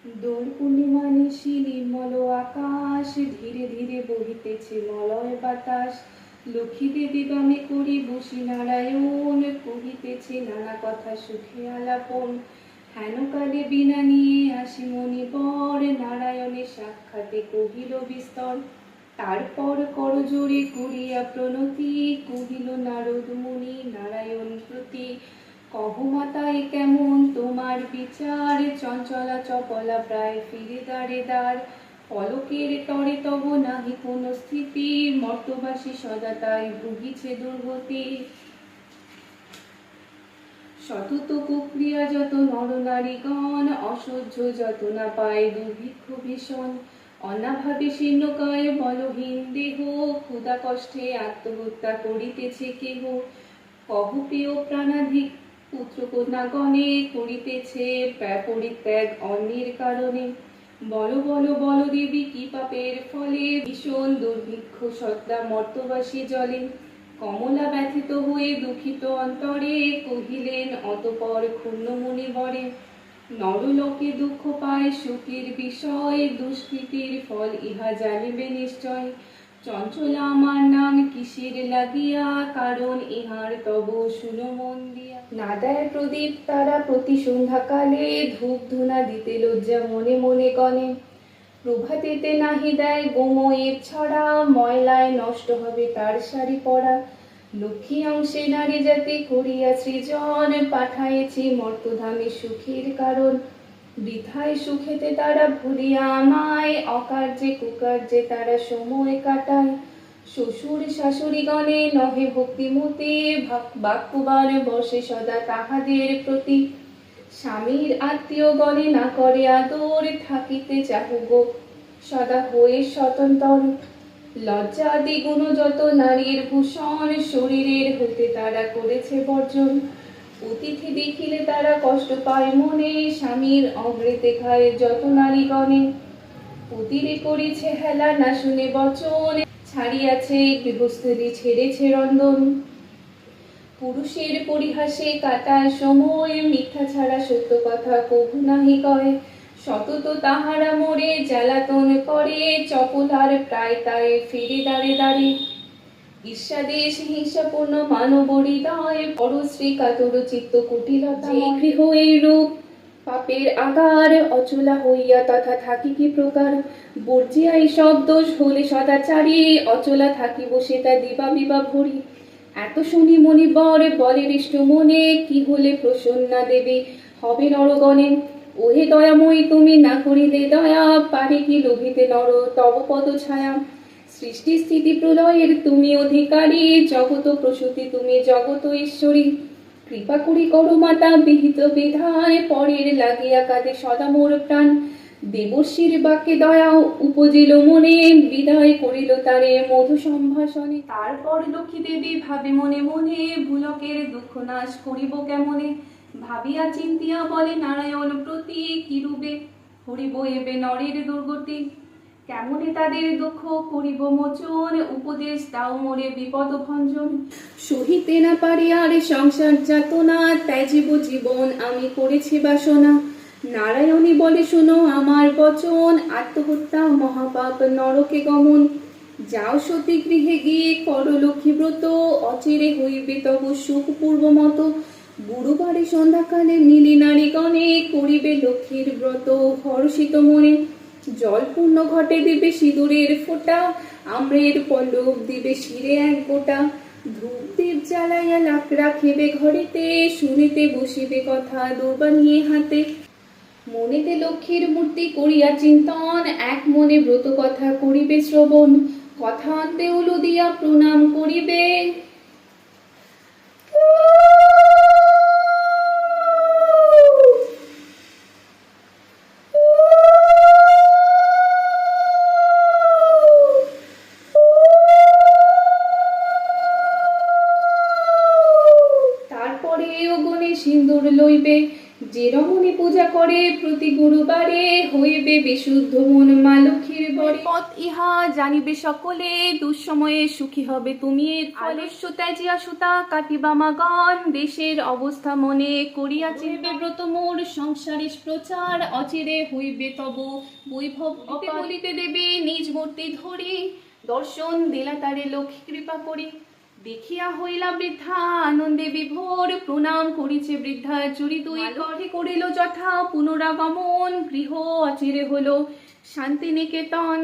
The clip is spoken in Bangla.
দোল পূর্ণিমা নিশি নির্মল আকাশ, ধীরে ধীরে বহিতেছে মলয় বাতাস। লক্ষ্মী দেবী বামে করি বসি নারায়ণ, কহিতেছে নানা কথা সুখে আলাপন। হেনকালে বিনা নিয়ে আসি মণিবর, নারায়ণের সাক্ষাতে কহিল বিস্তর। তারপর করজোড়ে করিয়া প্রণতি, কহিল নারদ মুনি নারায়ণ প্রতি। কহ মাতায় কেমন তোমার বিচার, চঞ্চলা চপলা প্রায় ফিরে দ্বারে দ্বার। পলকের তরে তব নাহি কোন স্থিতি, মর্তবাসী সদা তাই ভুগিছে দুর্গতি। সতত কুক্রিয়া যত নরনারীগণ, অসহ্য যত না পায় দুর্ভিক্ষ ভীষণ। অনাভাবে শীর্ণকায় বলহীন দেহ, ক্ষুধা কষ্টে আত্মহত্যা করিতেছে কেহ। কহ প্রিয় প্রাণাধিক পুত্র কন্যাগণে, করিতেছে পরিত্যাগ অন্যের কারণে। বল বল বল দেবী কি পাপের ফলে, ভীষণ দুর্ভিক্ষ সত্তা মর্তবাসী জলে। কমলা ব্যথিত হয়ে দুঃখিত অন্তরে, কহিলেন অতঃপর ক্ষুণ্ণ মুনিবরে। নরলোকে দুঃখ পায় সুখের বিষয়, দুষ্কৃতির ফল ইহা জানিবে নিশ্চয়। চঞ্চলা আমার নাম কিসের লাগিয়া, কারণ ইহার তব শুনো মন দিয়া। না দেয় প্রদীপ তারা প্রতি সন্ধ্যাকালে, ধূপ ধুনা দিতে লজ্জা মনে মনে গণে। প্রভাতেতে নাহি দেয় গোময়ের ছড়া, ময়লায় নষ্ট হবে তার শাড়ি পরা। লক্ষ্মী অংশে নারী জাতি করিয়া সৃজন, পাঠাইছি মর্তধামে সুখের কারণ। বৃথায় সুখেতে তারা ভুলিয়া আমায়, অকার্যে কুকার্যে তারা সময় কাটায়। শ্বশুর শাশুড়িগণে নহে ভক্তিমতি, বাক্যবান বসে সদা তাহাদের প্রতি। স্বামীর আত্মীয় গণে না করে আদর, থাকিতে চাহুগ সদা হয়ে স্বতন্ত্র। লজ্জা আদি গুণ যত নারীর ভূষণ, শরীরের হইতে তারা করেছে বর্জন। অতিথি দেখিলে তারা কষ্ট পায় মনে, স্বামীর অমৃতে খায় যত নারীগণে। অতিরে করেছে হেলা না শুনে বচন, ছাড়িয়াছে গৃহস্থলী ছেড়েছে রন্ধন। পুরুষের পরিহাসে কাটায় সময়, মিথ্যা ছাড়া সত্য কথা কভু নাহি কয়। সতত তাহারা মোরে জ্বালাতন করে, চপলার প্রায় তাই ফিরে দাঁড়ে দাঁড়ে। ঈর্ষাদেশ হিংসাপূর্ণ মানব হৃদয়, পরশ্রী কাতর চিত্ত কুটিলতা। যে গৃহ এইরূপ পাপের আগার, অচলা হইয়া তথা থাকি কি প্রকার। বর্জিয়া এই সব দোষ হলে সদাচারী, অচলা থাকিব সেটা দিবা বিবা ভরি। এত শুনি মণিবর বলে হৃষ্ট মনে, কি হলে প্রসন্না দেবী হবে নরগণে। ওহে দয়াময়ী তুমি না করিলে দয়া, পারে কি লোভিতে নর তব পদ ছায়া। সৃষ্টি স্থিতি প্রলয়ের তুমি অধিকারী, জগত প্রসূতি তুমি জগত ঈশ্বরী। কৃপা করি করো মাতা বিহিত বিধান, পরের লাগিয়া কাঁদে সদা মোর প্রাণ। দেবর্ষীর বাক্যে দয়া উপজিল মনে, বিদায় করিল তারে মধু সম্ভাষণে। তারপর লক্ষ্মী দেবী ভাবে মনে মনে, ভুলকের দুঃখ নাশ করিব কেমনে। ভাবিয়া চিন্তিয়া বলে নারায়ণ প্রতি, কিরূপে হরিব এবে নরের দুর্গতি। কেমনে তাদের দুঃখ করিব মোচন, উপদেশ দাও মোরে বিপদ ভঞ্জন। সহিতে না পারি আর সংসার যাতনা, ত্যাজিব জীবন আমি করেছি বাসনা। নারায়ণী বলে শোনো আমার বচন, আত্মহত্যা মহাপাপ নরকে গমন। যাও সতী গৃহে গিয়ে করো লক্ষ্মী ব্রত, অচিরে হইবে তব সুখ পূর্বমত। গুরুবারে সন্ধ্যাকালে নীলি নারীগণে, করিবে লক্ষ্মীর ব্রত হর্ষিত মনে। জল পূর্ণ ঘটে দিবে সিঁদুরের ফোঁটা, আম্রের পল্লব দিবে শিরে এক গোটা। ধূপ দীপ জ্বালাইয়া লাখ রাখিবে ঘরেতে, শুনিতে বসিবে কথা দুর্বা নিয়ে হাতে। মনেতে লক্ষ্মীর মূর্তি করিয়া চিন্তন, এক মনে ব্রত কথা করিবে শ্রবণ। কথা আনতে উলু দিয়া প্রণাম করিবে, তারপরে অগণে সিন্দুর লইবে। যে রং মনে পূজা করে প্রতি গুরুবারে, হইবে বিশুদ্ধ মন মা লক্ষ্মীর বরে। পথ ইহা জানিবে সকলে, দুঃসময়ে সুখী হবে তুমি এর ফলে। ত্যাজিয়া সুতা কাটিবা মাগন, দেশের অবস্থা মনে করিয়া চেবে ব্রত মোর সংসারের প্রচার, অচিরে হইবে তব বৈভব অপার। বলিতে দেবী নিজ মূর্তি ধরি, দর্শন দিলা তারে লক্ষ্মী কৃপা করি। দেখিয়া হইলা বৃদ্ধা আনন্দে বিভোর, প্রণাম করিছে বৃদ্ধা চুরি দুই করে। করিল যথা পুনরাগমন, গৃহ অচিরে হলো শান্তিনিকেতন।